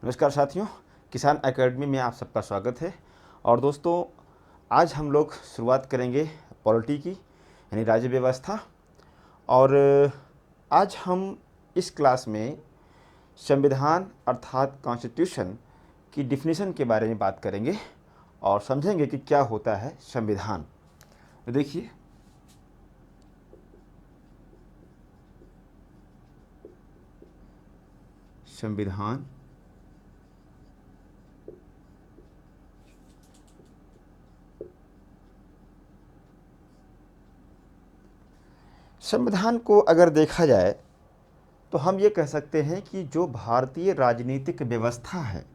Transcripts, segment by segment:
नमस्कार साथियों, किसान एकेडमी में आप सबका स्वागत है। और दोस्तों, आज हम लोग शुरुआत करेंगे पॉलिटी की, यानी राज्य व्यवस्था। और आज हम इस क्लास में संविधान अर्थात कॉन्स्टिट्यूशन की डिफिनीशन के बारे में बात करेंगे और समझेंगे कि क्या होता है संविधान। तो देखिए, संविधान संविधान को अगर देखा जाए तो हम ये कह सकते हैं कि जो भारतीय राजनीतिक व्यवस्था है,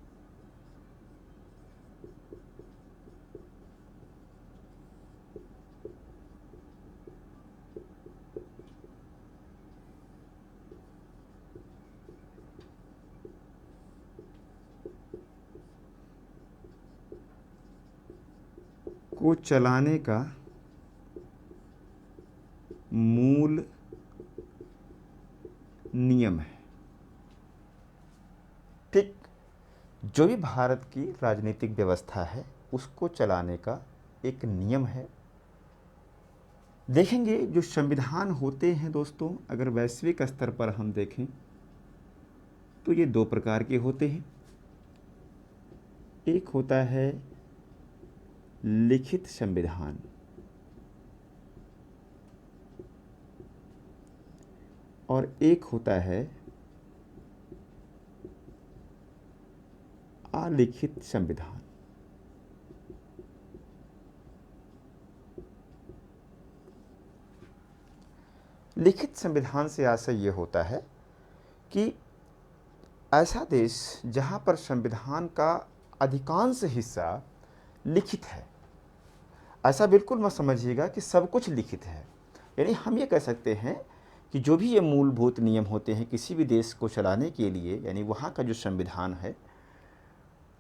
को चलाने का मूल नियम है। ठीक, जो भी भारत की राजनीतिक व्यवस्था है उसको चलाने का एक नियम है। देखेंगे जो संविधान होते हैं दोस्तों, अगर वैश्विक स्तर पर हम देखें तो ये दो प्रकार के होते हैं। एक होता है लिखित संविधान, और एक होता है अलिखित संविधान। लिखित संविधान से आशय ये होता है कि ऐसा देश जहाँ पर संविधान का अधिकांश हिस्सा लिखित है। ऐसा बिल्कुल मत समझिएगा कि सब कुछ लिखित है, यानी हम ये कह सकते हैं कि जो भी ये मूलभूत नियम होते हैं किसी भी देश को चलाने के लिए, यानी वहाँ का जो संविधान है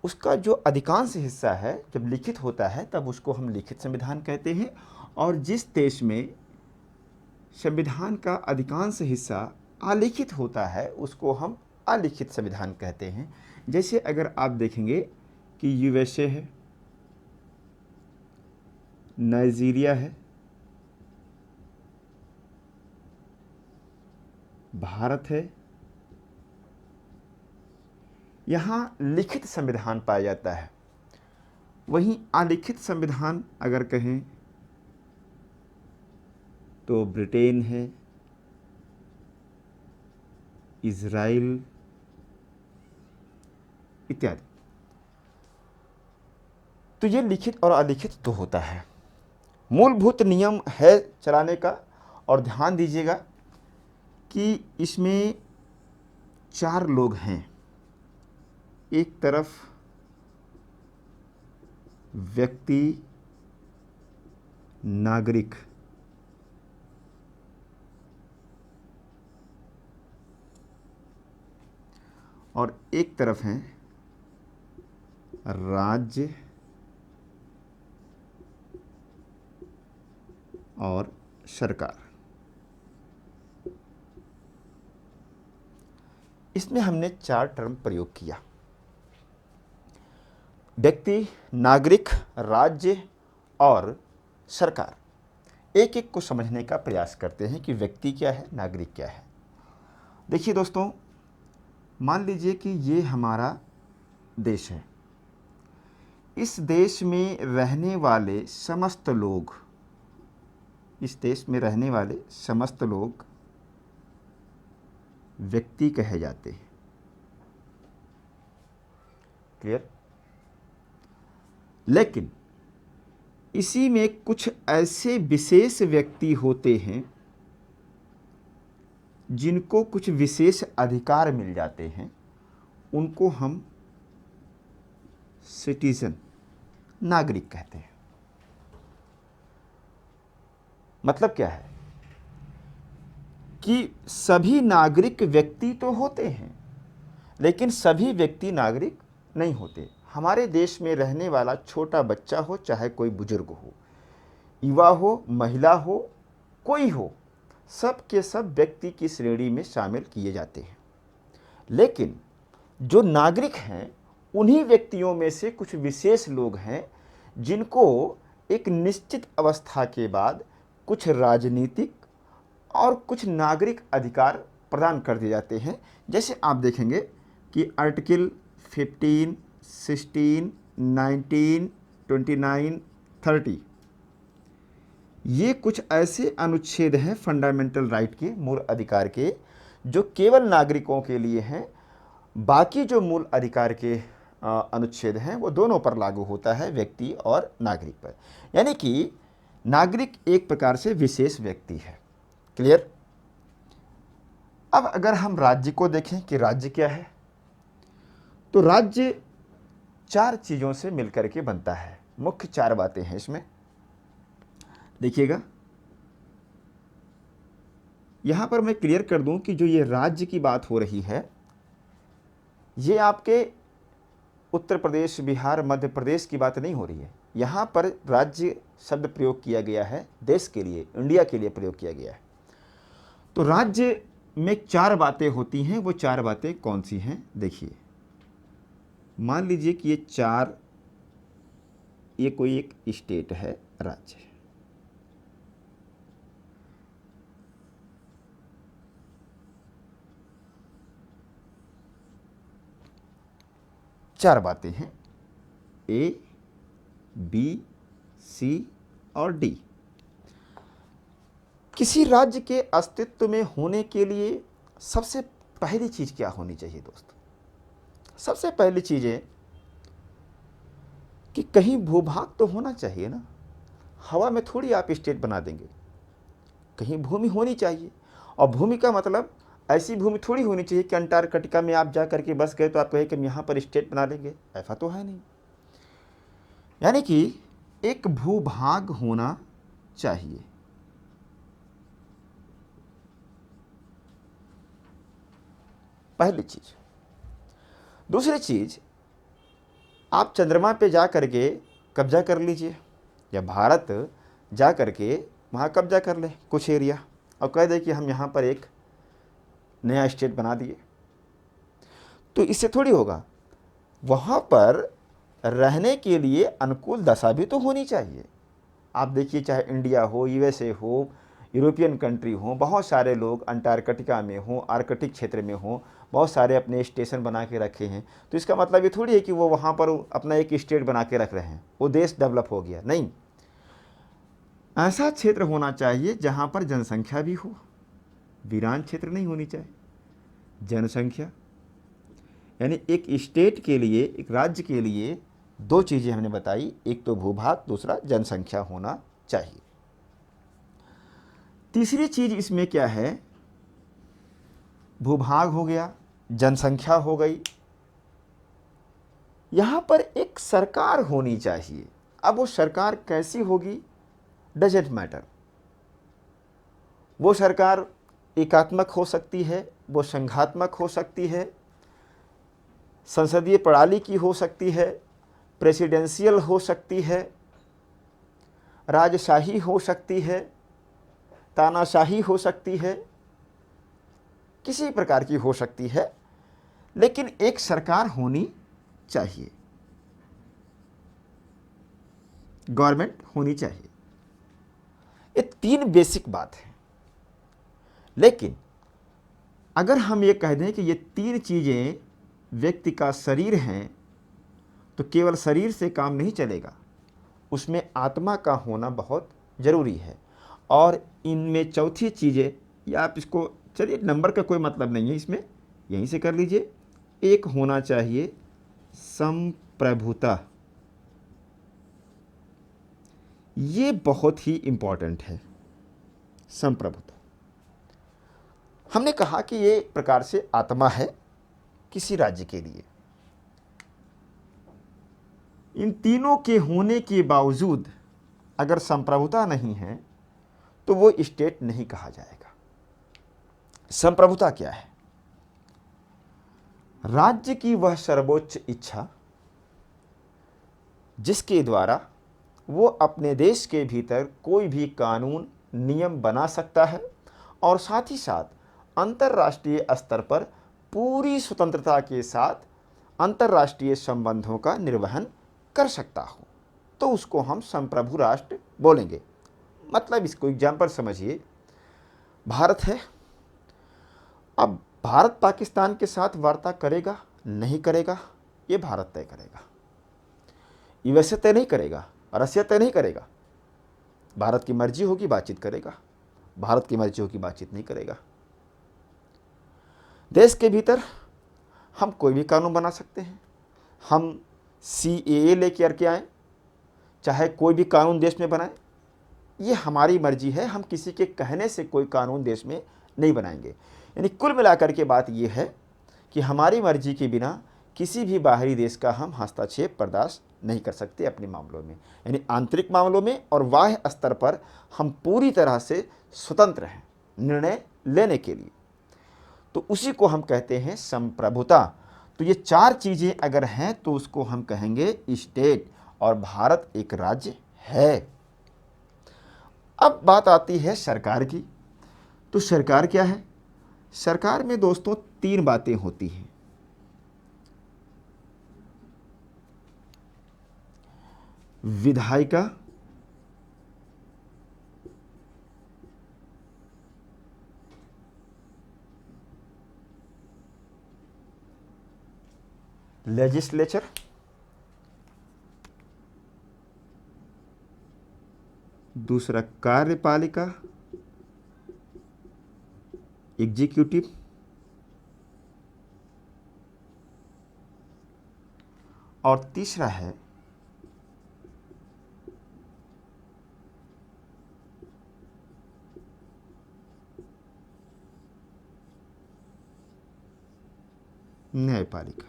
उसका जो अधिकांश हिस्सा है जब लिखित होता है तब उसको हम लिखित संविधान कहते हैं। और जिस देश में संविधान का अधिकांश हिस्सा अलिखित होता है उसको हम अलिखित संविधान कहते हैं। जैसे अगर आप देखेंगे कि यूएसए है, नाइजीरिया है, भारत है, यहाँ लिखित संविधान पाया जाता है। वहीं अलिखित संविधान अगर कहें तो ब्रिटेन है, इज़राइल इत्यादि। तो ये लिखित और अलिखित तो होता है। मूलभूत नियम है चलाने का। और ध्यान दीजिएगा कि इसमें 4 लोग हैं। एक तरफ व्यक्ति, नागरिक, और एक तरफ हैं राज्य और सरकार। इसमें हमने 4 टर्म प्रयोग किया: व्यक्ति, नागरिक, राज्य और सरकार। एक एक को समझने का प्रयास करते हैं कि व्यक्ति क्या है, नागरिक क्या है। देखिए दोस्तों, मान लीजिए कि ये हमारा देश है। इस देश में रहने वाले समस्त लोग, इस देश में रहने वाले समस्त लोग व्यक्ति कहे जाते हैं। क्लियर? लेकिन इसी में कुछ ऐसे विशेष व्यक्ति होते हैं जिनको कुछ विशेष अधिकार मिल जाते हैं, उनको हम सिटीजन, नागरिक कहते हैं। मतलब क्या है कि सभी नागरिक व्यक्ति तो होते हैं लेकिन सभी व्यक्ति नागरिक नहीं होते। हमारे देश में रहने वाला छोटा बच्चा हो, चाहे कोई बुजुर्ग हो, युवा हो, महिला हो, कोई हो, सब के सब व्यक्ति की श्रेणी में शामिल किए जाते हैं। लेकिन जो नागरिक हैं उन्हीं व्यक्तियों में से कुछ विशेष लोग हैं जिनको एक निश्चित अवस्था के बाद कुछ राजनीतिक और कुछ नागरिक अधिकार प्रदान कर दिए जाते हैं। जैसे आप देखेंगे कि आर्टिकल 15, 16, 19, 29, 30 ये कुछ ऐसे अनुच्छेद हैं फंडामेंटल राइट के, मूल अधिकार के, जो केवल नागरिकों के लिए हैं। बाकी जो मूल अधिकार के अनुच्छेद हैं वो दोनों पर लागू होता है, व्यक्ति और नागरिक पर। यानी कि नागरिक एक प्रकार से विशेष व्यक्ति है। क्लियर? अब अगर हम राज्य को देखें कि राज्य क्या है, तो राज्य 4 चीज़ों से मिलकर के बनता है। मुख्य 4 बातें हैं इसमें, देखिएगा। यहां पर मैं क्लियर कर दूं कि जो ये राज्य की बात हो रही है, ये आपके उत्तर प्रदेश, बिहार, मध्य प्रदेश की बात नहीं हो रही है। यहाँ पर राज्य शब्द प्रयोग किया गया है देश के लिए, इंडिया के लिए प्रयोग किया गया है। तो राज्य में 4 बातें होती हैं। वो 4 बातें कौन सी हैं देखिए। मान लीजिए कि ये कोई एक स्टेट है, राज्य है। चार बातें हैं, A, B, C और D। किसी राज्य के अस्तित्व में होने के लिए सबसे पहली चीज क्या होनी चाहिए दोस्तों? सबसे पहली चीज है कि कहीं भूभाग तो होना चाहिए ना। हवा में थोड़ी आप स्टेट बना देंगे, कहीं भूमि होनी चाहिए। और भूमि का मतलब ऐसी भूमि थोड़ी होनी चाहिए कि अंटार्कटिका में आप जा करके बस गए तो आप कहें कि हम यहाँ पर स्टेट बना लेंगे, ऐसा तो है नहीं। यानी कि एक भूभाग होना चाहिए। पहली चीज। दूसरी चीज, आप चंद्रमा पे जा करके कब्जा कर लीजिए, या भारत जा करके वहाँ कब्जा कर ले कुछ एरिया और कह दे कि हम यहाँ पर एक नया स्टेट बना दिए, तो इससे थोड़ी होगा। वहाँ पर रहने के लिए अनुकूल दशा भी तो होनी चाहिए। आप देखिए, चाहे इंडिया हो, यूएसए हो, यूरोपियन कंट्री हो, बहुत सारे लोग अंटार्कटिका में हो, आर्कटिक क्षेत्र में हो, बहुत सारे अपने स्टेशन बना के रखे हैं। तो इसका मतलब ये थोड़ी है कि वो वहाँ पर अपना एक स्टेट बना के रख रहे हैं, वो देश डेवलप हो गया। नहीं, ऐसा क्षेत्र होना चाहिए जहाँ पर जनसंख्या भी हो। वीरान क्षेत्र नहीं होनी चाहिए। जनसंख्या, यानी एक स्टेट के लिए, एक राज्य के लिए 2 चीज़ें हमने बताई, एक तो भूभाग, दूसरा जनसंख्या होना चाहिए। तीसरी चीज इसमें क्या है, भूभाग हो गया, जनसंख्या हो गई, यहां पर एक सरकार होनी चाहिए। अब वो सरकार कैसी होगी डजंट मैटर। वो सरकार एकात्मक हो सकती है, वो संघात्मक हो सकती है, संसदीय प्रणाली की हो सकती है, प्रेसिडेंशियल हो सकती है, राजशाही हो सकती है, तानाशाही हो सकती है, किसी प्रकार की हो सकती है, लेकिन एक सरकार होनी चाहिए, गवर्नमेंट होनी चाहिए। ये 3 बेसिक बात है। लेकिन अगर हम ये कह दें कि ये 3 चीज़ें व्यक्ति का शरीर हैं, तो केवल शरीर से काम नहीं चलेगा, उसमें आत्मा का होना बहुत ज़रूरी है। और इनमें चौथी चीज़ें, या आप इसको, चलिए नंबर का कोई मतलब नहीं है इसमें, यहीं से कर लीजिए, एक होना चाहिए संप्रभुता। ये बहुत ही इंपॉर्टेंट है, संप्रभुता। हमने कहा कि ये एक प्रकार से आत्मा है किसी राज्य के लिए। इन तीनों के होने के बावजूद अगर संप्रभुता नहीं है तो वो स्टेट नहीं कहा जाएगा। संप्रभुता क्या है? राज्य की वह सर्वोच्च इच्छा जिसके द्वारा वो अपने देश के भीतर कोई भी कानून, नियम बना सकता है और साथ ही साथ अंतर्राष्ट्रीय स्तर पर पूरी स्वतंत्रता के साथ अंतर्राष्ट्रीय संबंधों का निर्वहन कर सकता हो, तो उसको हम संप्रभु राष्ट्र बोलेंगे। मतलब इसको एग्जाम्पल समझिए, भारत है, अब भारत पाकिस्तान के साथ वार्ता करेगा नहीं करेगा ये भारत तय करेगा। यूएसए तय नहीं करेगा, रसिया तय नहीं करेगा। भारत की मर्जी होगी बातचीत करेगा, भारत की मर्जी होगी बातचीत नहीं करेगा। देश के भीतर हम कोई भी कानून बना सकते हैं, हम CAA लेकर के आए, चाहे कोई भी कानून देश में बनाए, ये हमारी मर्जी है। हम किसी के कहने से कोई कानून देश में नहीं बनाएंगे। यानी कुल मिलाकर के बात ये है कि हमारी मर्जी के बिना किसी भी बाहरी देश का हम हस्तक्षेप बर्दाश्त नहीं कर सकते अपने मामलों में। यानी आंतरिक मामलों में और बाह्य स्तर पर हम पूरी तरह से स्वतंत्र हैं निर्णय लेने के लिए। तो उसी को हम कहते हैं संप्रभुता। तो ये चार चीज़ें अगर हैं तो उसको हम कहेंगे स्टेट, और भारत एक राज्य है। अब बात आती है सरकार की। तो सरकार क्या है? सरकार में दोस्तों तीन बातें होती हैं। विधायिका, लेजिस्लेचर, दूसरा कार्यपालिका एग्जीक्यूटिव, और तीसरा है न्यायपालिका।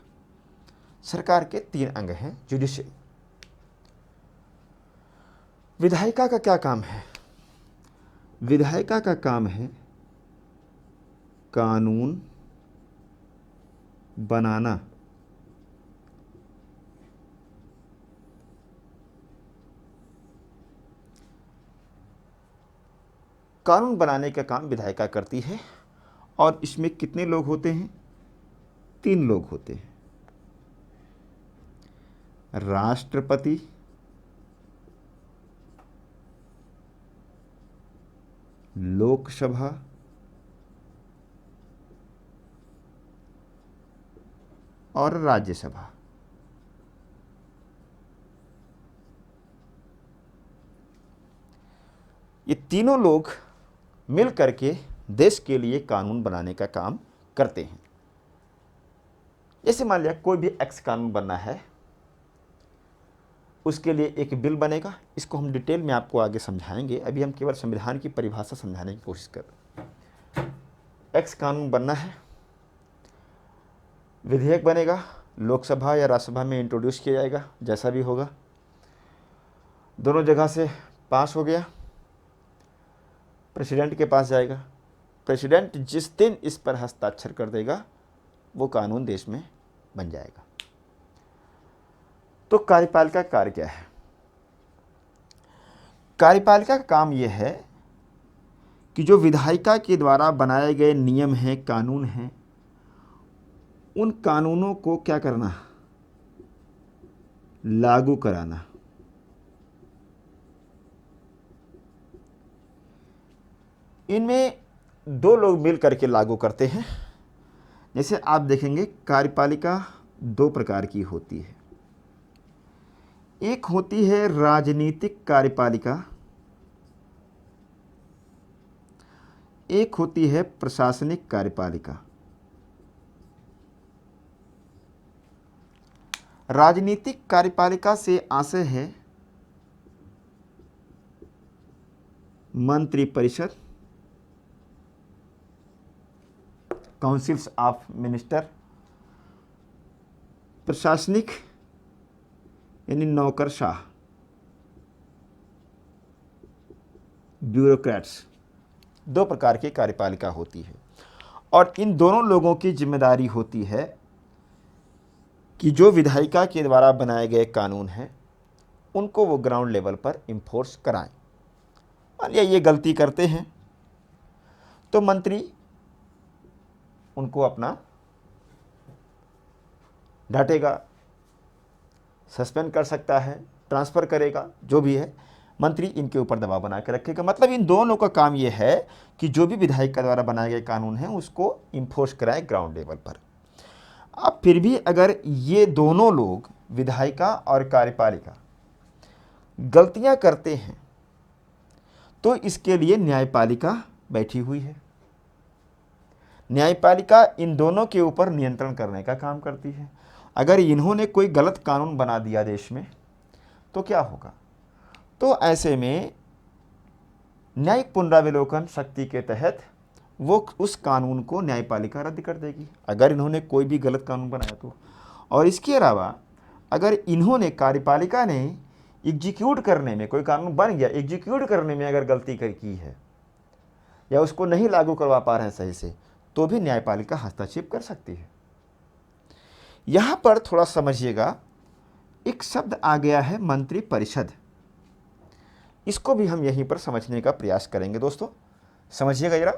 सरकार के तीन अंग हैं जुडिशरी। विधायिका का क्या काम है? विधायिका का काम है कानून बनाना, कानून बनाने का काम विधायिका करती है। और इसमें कितने लोग होते हैं? तीन लोग होते हैं, राष्ट्रपति, लोकसभा और राज्यसभा। ये तीनों लोग मिल करके देश के लिए कानून बनाने का काम करते हैं। जैसे मान लिया कोई भी एक्स कानून बनना है, उसके लिए एक बिल बनेगा। इसको हम डिटेल में आपको आगे समझाएंगे, अभी हम केवल संविधान की परिभाषा समझाने की कोशिश कर रहे हैं। एक्स कानून बनना है, विधेयक बनेगा, लोकसभा या राज्यसभा में इंट्रोड्यूस किया जाएगा, जैसा भी होगा, दोनों जगह से पास हो गया, प्रेसिडेंट के पास जाएगा। प्रेसिडेंट जिस दिन इस पर हस्ताक्षर कर देगा वो कानून देश में बन जाएगा। तो कार्यपालिका का कार्य क्या है? कार्यपालिका का काम यह है कि जो विधायिका के द्वारा बनाए गए नियम हैं, कानून हैं, उन कानूनों को क्या करना? लागू कराना। इनमें दो लोग मिल करके लागू करते हैं। जैसे आप देखेंगे कार्यपालिका दो प्रकार की होती है। एक होती है राजनीतिक कार्यपालिका, एक होती है प्रशासनिक कार्यपालिका। राजनीतिक कार्यपालिका से आशय है मंत्रिपरिषद, काउंसिल्स ऑफ मिनिस्टर। प्रशासनिक यानी नौकरशाह, ब्यूरोक्रेट्स। दो प्रकार की कार्यपालिका होती है और इन दोनों लोगों की जिम्मेदारी होती है कि जो विधायिका के द्वारा बनाए गए कानून हैं उनको वो ग्राउंड लेवल पर इन्फोर्स कराएं। मान लिया ये गलती करते हैं तो मंत्री उनको अपना डांटेगा, सस्पेंड कर सकता है, ट्रांसफ़र करेगा, जो भी है मंत्री इनके ऊपर दबाव बना के रखेगा। मतलब इन दोनों का काम ये है कि जो भी विधायक के द्वारा बनाए गए कानून हैं उसको इन्फोर्स कराए ग्राउंड लेवल पर। अब फिर भी अगर ये दोनों लोग, विधायिका और कार्यपालिका, गलतियां करते हैं तो इसके लिए न्यायपालिका बैठी हुई है। न्यायपालिका इन दोनों के ऊपर नियंत्रण करने का काम करती है। अगर इन्होंने कोई गलत कानून बना दिया देश में तो क्या होगा? तो ऐसे में न्यायिक पुनरावलोकन शक्ति के तहत वो उस कानून को न्यायपालिका रद्द कर देगी अगर इन्होंने कोई भी गलत कानून बनाया तो। और इसके अलावा अगर इन्होंने, कार्यपालिका ने एग्जीक्यूट करने में, कोई कानून बन गया, एग्जीक्यूट करने में अगर गलती की है या उसको नहीं लागू करवा पा रहे हैं सही से, तो भी न्यायपालिका हस्तक्षेप कर सकती है। यहाँ पर थोड़ा समझिएगा, एक शब्द आ गया है मंत्री परिषद। इसको भी हम यहीं पर समझने का प्रयास करेंगे दोस्तों, समझिएगा जरा।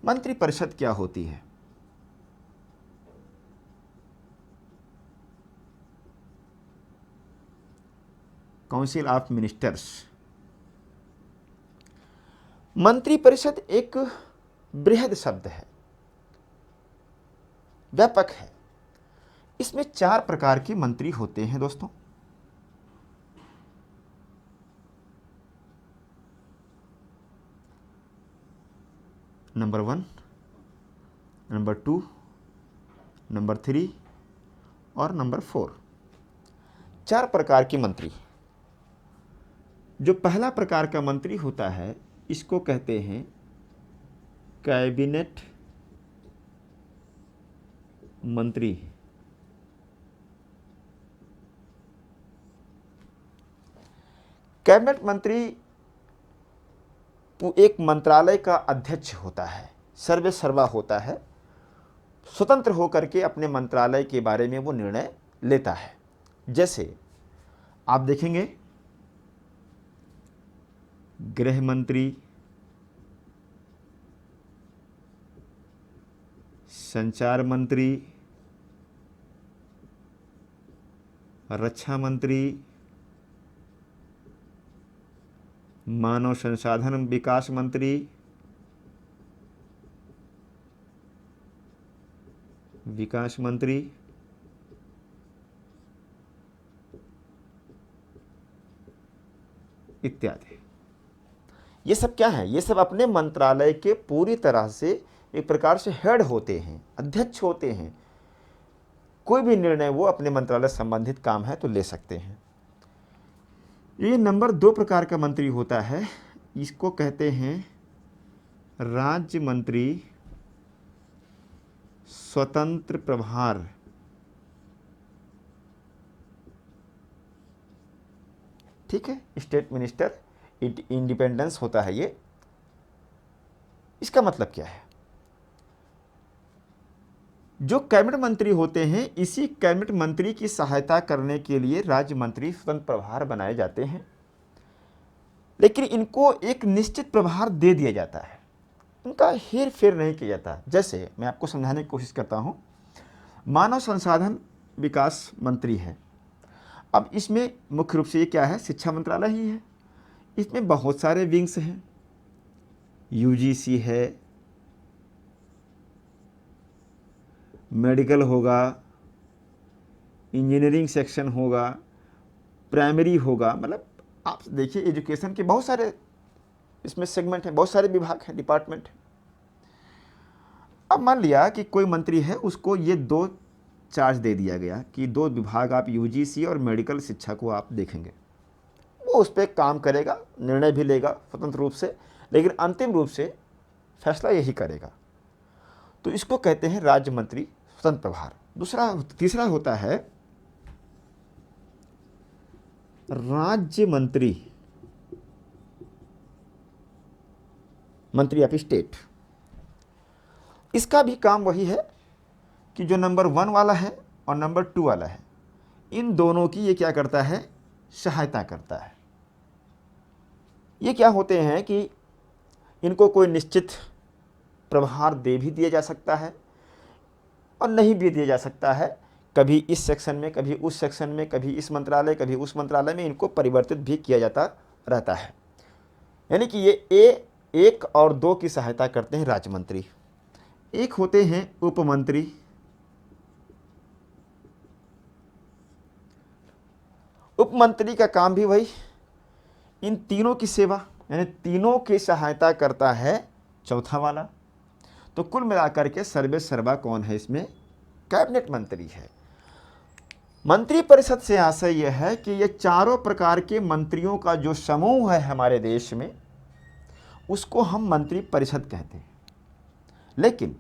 मंत्री परिषद क्या होती है? Council of ministers. मंत्री परिषद एक बृहद शब्द है, व्यापक है। इसमें 4 प्रकार के मंत्री होते हैं दोस्तों। नंबर 1, नंबर 2, नंबर 3 और नंबर 4। 4 प्रकार के मंत्री। जो पहला प्रकार का मंत्री होता है इसको कहते हैं कैबिनेट मंत्री। कैबिनेट मंत्री एक मंत्रालय का अध्यक्ष होता है, सर्वे सर्वा होता है, स्वतंत्र होकर के अपने मंत्रालय के बारे में वो निर्णय लेता है। जैसे आप देखेंगे गृह मंत्री, संचार मंत्री, रक्षा मंत्री, मानव संसाधन विकास मंत्री, विकास मंत्री, इत्यादि। ये सब क्या है? ये सब अपने मंत्रालय के पूरी तरह से एक प्रकार से हेड होते हैं, अध्यक्ष होते हैं। कोई भी निर्णय वो अपने मंत्रालय संबंधित काम है तो ले सकते हैं। ये नंबर 2 प्रकार का मंत्री होता है, इसको कहते हैं राज्य मंत्री स्वतंत्र प्रभार। ठीक है, स्टेट मिनिस्टर इंडिपेंडेंस होता है ये। इसका मतलब क्या है? जो कैबिनेट मंत्री होते हैं, इसी कैबिनेट मंत्री की सहायता करने के लिए राज्य मंत्री स्वतंत्र प्रभार बनाए जाते हैं, लेकिन इनको एक निश्चित प्रभार दे दिया जाता है, उनका हेर फेर नहीं किया जाता। जैसे मैं आपको समझाने की कोशिश करता हूँ, मानव संसाधन विकास मंत्री है। अब इसमें मुख्य रूप से ये क्या है? शिक्षा मंत्रालय ही है। इसमें बहुत सारे विंग्स हैं, यूजीसी है, मेडिकल होगा, इंजीनियरिंग सेक्शन होगा, प्राइमरी होगा। मतलब आप देखिए एजुकेशन के बहुत सारे इसमें सेगमेंट हैं, बहुत सारे विभाग हैं, डिपार्टमेंट हैं। अब मान लिया कि कोई मंत्री है, उसको ये 2 चार्ज दे दिया गया कि 2 विभाग आप यूजीसी और मेडिकल शिक्षा को आप देखेंगे। वो उस पर काम करेगा, निर्णय भी लेगा स्वतंत्र रूप से, लेकिन अंतिम रूप से फैसला यही करेगा। तो इसको कहते हैं राज्य मंत्री स्वतंत्र प्रभार। तीसरा होता है राज्य मंत्री, मंत्री ऑफ स्टेट। इसका भी काम वही है कि जो नंबर 1 वाला है और नंबर 2 वाला है, इन दोनों की ये क्या करता है? सहायता करता है। ये क्या होते हैं कि इनको कोई निश्चित प्रभार दे भी दिया जा सकता है और नहीं भी दिया जा सकता है। कभी इस सेक्शन में, कभी उस सेक्शन में, कभी इस मंत्रालय, कभी उस मंत्रालय में इनको परिवर्तित भी किया जाता रहता है। यानी कि ये 1 और 2 की सहायता करते हैं राज्य मंत्री। एक होते हैं उप मंत्री, उप मंत्री का काम भी वही इन तीनों की सेवा, यानी तीनों की सहायता करता है चौथा वाला। तो कुल मिलाकर के सर्वे सर्वा कौन है इसमें? कैबिनेट मंत्री है। मंत्री परिषद से आशय यह है कि ये चारों प्रकार के मंत्रियों का जो समूह है हमारे देश में, उसको हम मंत्री परिषद कहते हैं। लेकिन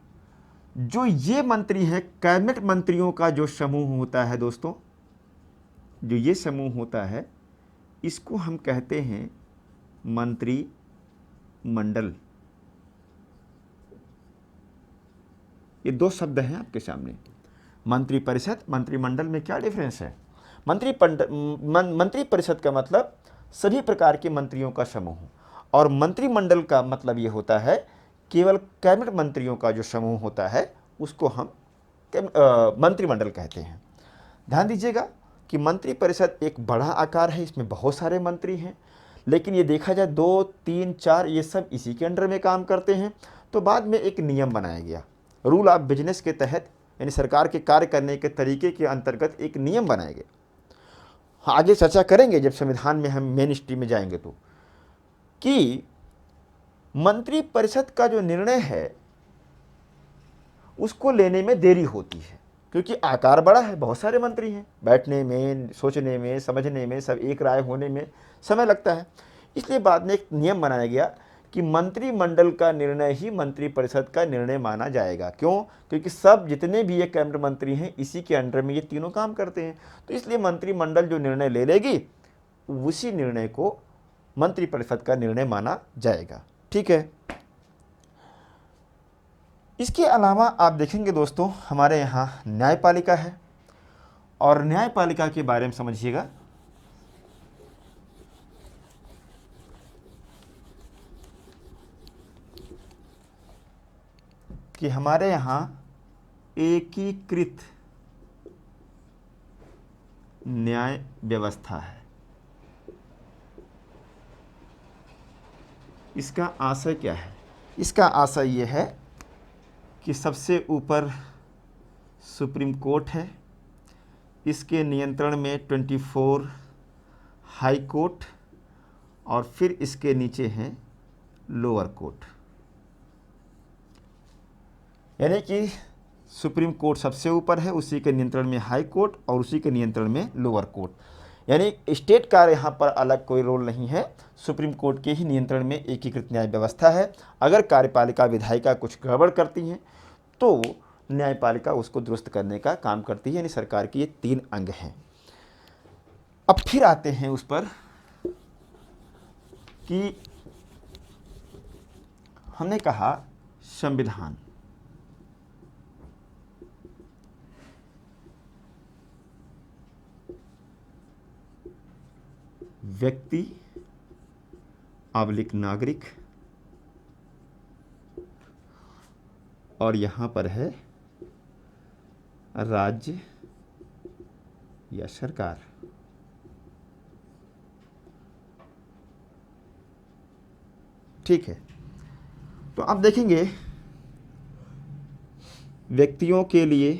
जो ये मंत्री है, कैबिनेट मंत्रियों का जो समूह होता है दोस्तों, जो ये समूह होता है, इसको हम कहते हैं मंत्री मंडल। ये 2 शब्द हैं आपके सामने, मंत्री परिषद, मंत्रिमंडल में क्या डिफरेंस है? मंत्री परिषद का मतलब सभी प्रकार के मंत्रियों का समूह, और मंत्रिमंडल का मतलब ये होता है केवल कैबिनेट मंत्रियों का जो समूह होता है उसको हम मंत्रिमंडल कहते हैं। ध्यान दीजिएगा कि मंत्री परिषद एक बड़ा आकार है, इसमें बहुत सारे मंत्री हैं, लेकिन ये देखा जाए 2, 3, 4 ये सब इसी के अंडर में काम करते हैं। तो बाद में एक नियम बनाया गया, रूल ऑफ बिजनेस के तहत, यानी सरकार के कार्य करने के तरीके के अंतर्गत एक नियम बनाया गया। आगे चर्चा करेंगे जब संविधान में हम मेन स्ट्रीम में जाएंगे तो, कि मंत्री परिषद का जो निर्णय है उसको लेने में देरी होती है, क्योंकि आकार बड़ा है, बहुत सारे मंत्री हैं, बैठने में, सोचने में, समझने में, सब एक राय होने में समय लगता है। इसलिए बाद में एक नियम बनाया गया कि मंत्रिमंडल का निर्णय ही मंत्री परिषद का निर्णय माना जाएगा। क्यों? क्योंकि सब जितने भी ये कैबिनेट मंत्री हैं इसी के अंडर में ये तीनों काम करते हैं। तो इसलिए मंत्रिमंडल जो निर्णय ले लेगी उसी निर्णय को मंत्री परिषद का निर्णय माना जाएगा। ठीक है। इसके अलावा आप देखेंगे दोस्तों, हमारे यहाँ न्यायपालिका है, और न्यायपालिका के बारे में समझिएगा कि हमारे यहाँ एकीकृत न्याय व्यवस्था है। इसका आशय क्या है? इसका आशय ये है कि सबसे ऊपर सुप्रीम कोर्ट है, इसके नियंत्रण में 24 हाई कोर्ट, और फिर इसके नीचे हैं लोअर कोर्ट। यानी कि सुप्रीम कोर्ट सबसे ऊपर है, उसी के नियंत्रण में हाई कोर्ट, और उसी के नियंत्रण में लोअर कोर्ट। यानी स्टेट का यहाँ पर अलग कोई रोल नहीं है, सुप्रीम कोर्ट के ही नियंत्रण में एकीकृत न्याय व्यवस्था है। अगर कार्यपालिका विधायिका कुछ गड़बड़ करती हैं तो न्यायपालिका उसको दुरुस्त करने का काम करती है। यानी सरकार के ये 3 अंग हैं। अब फिर आते हैं उस पर कि हमने कहा संविधान, व्यक्ति / नागरिक, और यहाँ पर है राज्य या सरकार। ठीक है। तो अब देखेंगे व्यक्तियों के लिए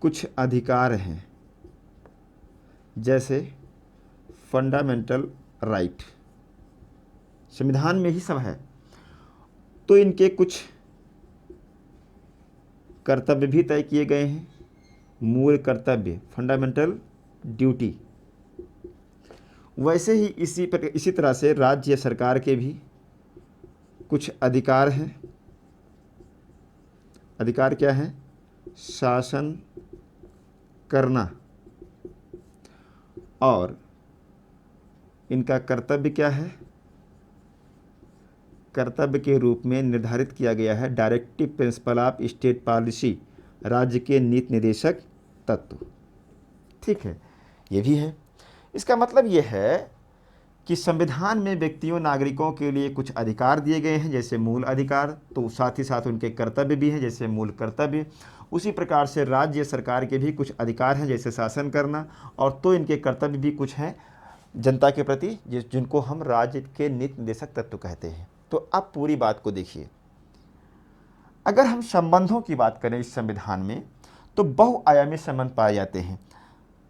कुछ अधिकार हैं, जैसे फंडामेंटल राइट, संविधान में ही सब है। तो इनके कुछ कर्तव्य भी तय किए गए हैं, मूल कर्तव्य, फंडामेंटल ड्यूटी। वैसे ही इसी तरह से राज्य या सरकार के भी कुछ अधिकार हैं। अधिकार क्या है? शासन करना, और इनका कर्तव्य क्या है? कर्तव्य के रूप में निर्धारित किया गया है directive principle of state policy, राज्य के नीति निर्देशक तत्व। ठीक है, ये भी है। इसका मतलब ये है कि संविधान में व्यक्तियों नागरिकों के लिए कुछ अधिकार दिए गए हैं जैसे मूल अधिकार, तो साथ ही साथ उनके कर्तव्य भी हैं जैसे मूल कर्तव्य। उसी प्रकार से राज्य सरकार के भी कुछ अधिकार हैं जैसे शासन करना, और तो इनके कर्तव्य भी कुछ हैं जनता के प्रति जिनको हम राज्य के नीति निर्देशक तत्व कहते हैं। तो अब पूरी बात को देखिए, अगर हम संबंधों की बात करें इस संविधान में तो बहुआयामी संबंध पाए जाते हैं।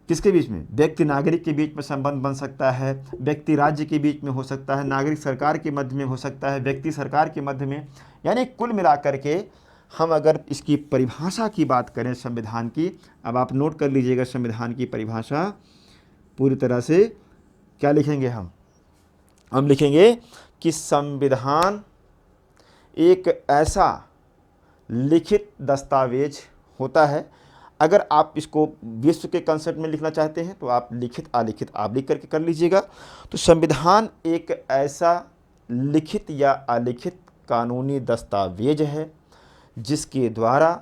किसके बीच में? व्यक्ति नागरिक के बीच में संबंध बन सकता है, व्यक्ति राज्य के बीच में हो सकता है, नागरिक सरकार के मध्य में हो सकता है, व्यक्ति सरकार के मध्य में। यानी कुल मिलाकर के हम अगर इसकी परिभाषा की बात करें संविधान की, अब आप नोट कर लीजिएगा संविधान की परिभाषा पूरी तरह से क्या लिखेंगे हम लिखेंगे कि संविधान एक ऐसा लिखित दस्तावेज होता है। अगर आप इसको विश्व के कंसेप्ट में लिखना चाहते हैं तो आप लिखित अलिखित आप लिख करके कर लीजिएगा। तो संविधान एक ऐसा लिखित या अलिखित कानूनी दस्तावेज है जिसके द्वारा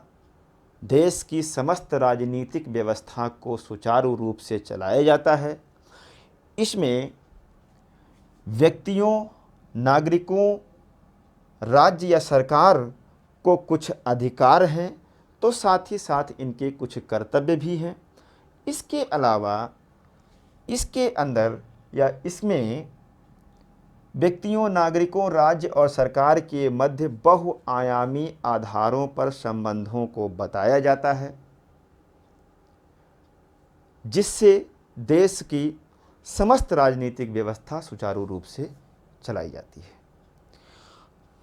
देश की समस्त राजनीतिक व्यवस्था को सुचारू रूप से चलाया जाता है। इसमें व्यक्तियों, नागरिकों, राज्य या सरकार को कुछ अधिकार हैं, तो साथ ही साथ इनके कुछ कर्तव्य भी हैं। इसके अलावा इसके अंदर या इसमें व्यक्तियों, नागरिकों, राज्य और सरकार के मध्य बहुआयामी आधारों पर संबंधों को बताया जाता है जिससे देश की समस्त राजनीतिक व्यवस्था सुचारू रूप से चलाई जाती है।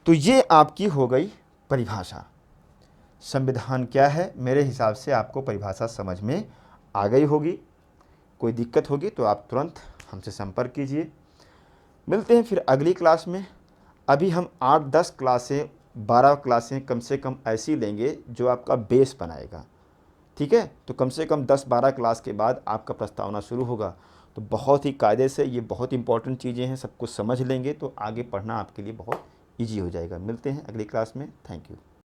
तो ये आपकी हो गई परिभाषा। संविधान क्या है, मेरे हिसाब से आपको परिभाषा समझ में आ गई होगी। कोई दिक्कत होगी तो आप तुरंत हमसे संपर्क कीजिए। मिलते हैं फिर अगली क्लास में। अभी हम 8-10 क्लासें 12 क्लासें कम से कम ऐसी लेंगे जो आपका बेस बनाएगा, ठीक है। तो कम से कम 10-12 क्लास के बाद आपका प्रस्तावना शुरू होगा। तो बहुत ही कायदे से ये बहुत इंपॉर्टेंट चीज़ें हैं, सब कुछ समझ लेंगे तो आगे पढ़ना आपके लिए बहुत ईजी हो जाएगा। मिलते हैं अगली क्लास में। Thank you.